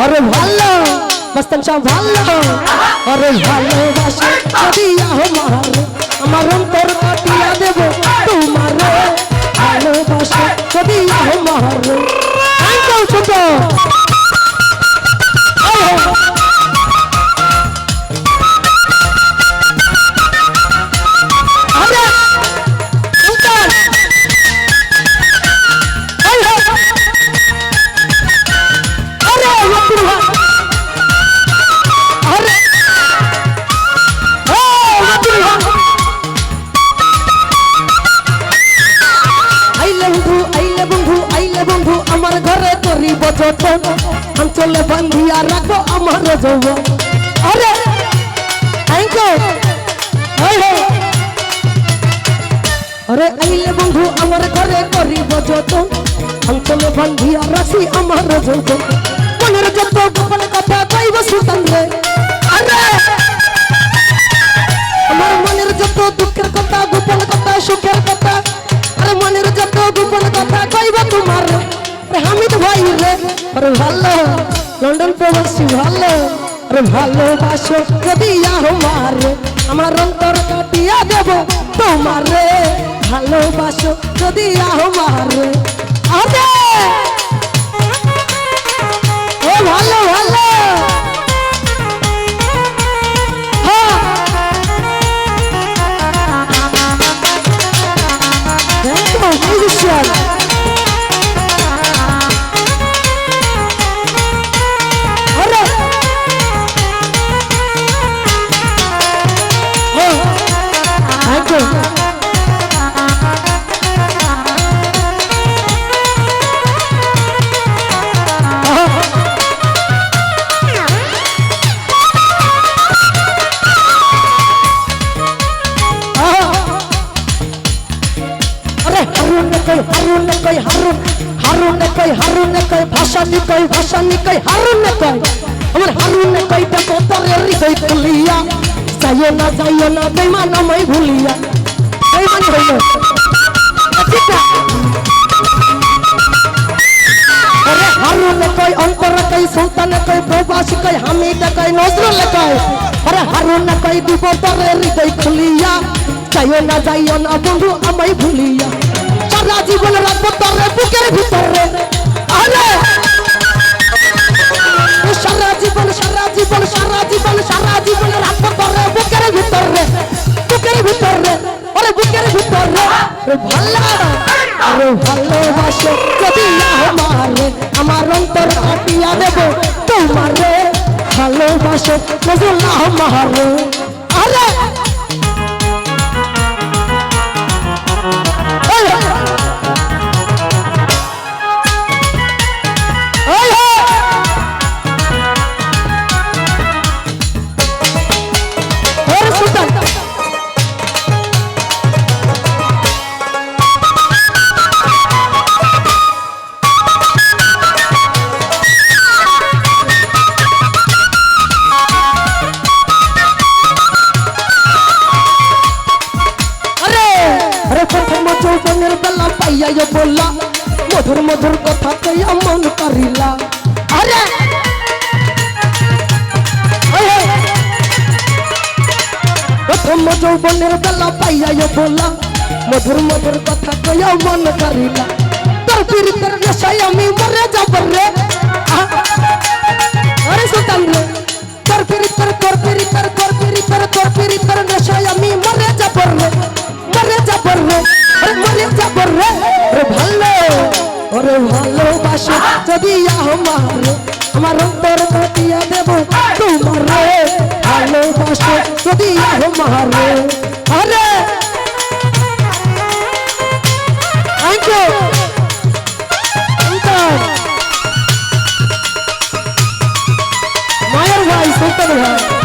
আরে ভালো মস্তান শাহ ভালো আরে ভালোবাসে যদি আমার অন্তর কাটিয়া দেব তোমারে ভালোবাসে যদি আমার ছোট আমার ঘরে করিব যতন অঞ্চলে বান্ধিয়া রাখো আমার যৌবন আরে আরে আইলে বন্ধু আমার ঘরে করিব যতন অঞ্চলে বান্ধিয়া রাখি আমার যৌবন মনের যত গোপন কথা কইব সুলতান রে আরে আমার মনের যত দুঃখের কথা গোপন কথা সুখের কথা আরে মনের যত গোপন কথা কইব তোমার হামিদ ভাই রে আরে ভালো লন্ডন প্রবাসী ভালো আরে ভালোবাসো যদি আমার অন্তর কাটিয়া দেব তোমারে ভালোবাসো যদি আরে ও ভালো ভালো हारून कई भाषा निकई हारून कई हमर हारून कई देखो तोरे हृदय खुलिया जाइयो ना बेईमान मैं भूलिया बेईमान भइलो अच्छा अरे हारून कई अंतर कई सुल्तान कई प्रवासी कई हामिद कई नजरुल कई अरे हारून कई दिबो तोरे हृदय खुलिया जाइयो ना बंधु मैं भूलिया सारा जीवन राखबो तोरे बुकेर भितरे अरे सारा जीवन राखबो तोरे बुकेर भितरे अरे बुकेर भितरे अरे भालोबासो যদি আমার অন্তর কাটিয়া দেব তোমারে ভালোবাসো নজরুল আমার আরে बोला मधुर मधुर कथा कया मन करिला अरे प्रथम যৌবনের বেলা পাইয়া बोला मधुर मधुर कथा कया मन करिला তোর পীড়িতের নেশায় আমি মরে যাব রে अरे सुल्तान रे তোর পীড়িতের নেশায় আমি মরে যাব রে মরে যাব রে अरे ভালোবাসো যদি আমার অন্তর কাটিয়া দেব তোমারে ভালোবাসো যদি আরে থ্যাংক ইউ মায়ের ভাই সুলতান ভাই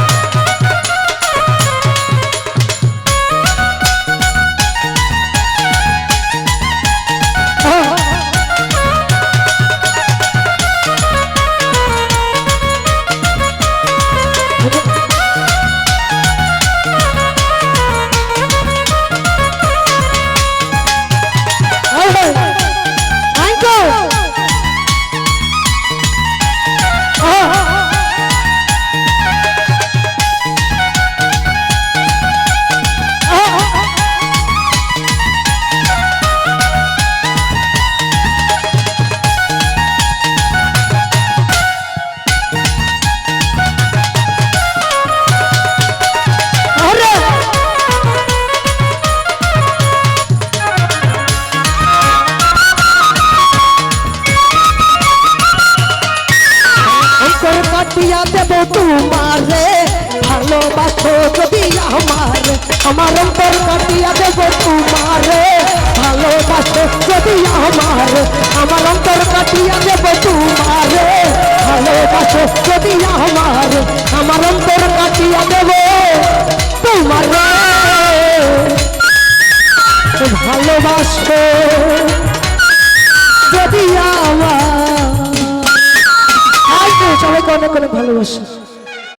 তোমারে ভালোবাসো যদি আমারে আমার অন্তর কাটিয়া দেব তোমারে ভালোবাসো যদি আমারে আমার অন্তর কাটিয়া দেব তোমারে ভালোবাসো যদি আমারে আমার অন্তর কাটিয়া দেব তোমারে ভালোবাসো যদি আমার সবাইকে অনেক অনেক ভালোবাসো।